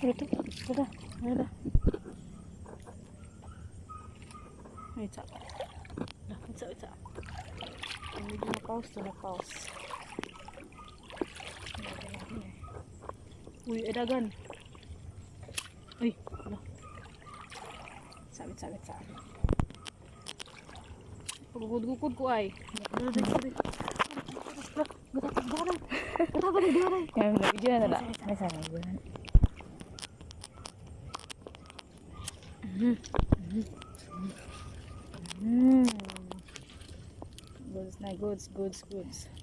Itu, udah. Ica. Dah, Ica. Medyo na-pause. Uy, edagan. Uy, ala. Sabit. Pagugud-gugud ko ay. Dali. Gata ba ni dara? Yang video na lang. May sana yun. Goods na goods.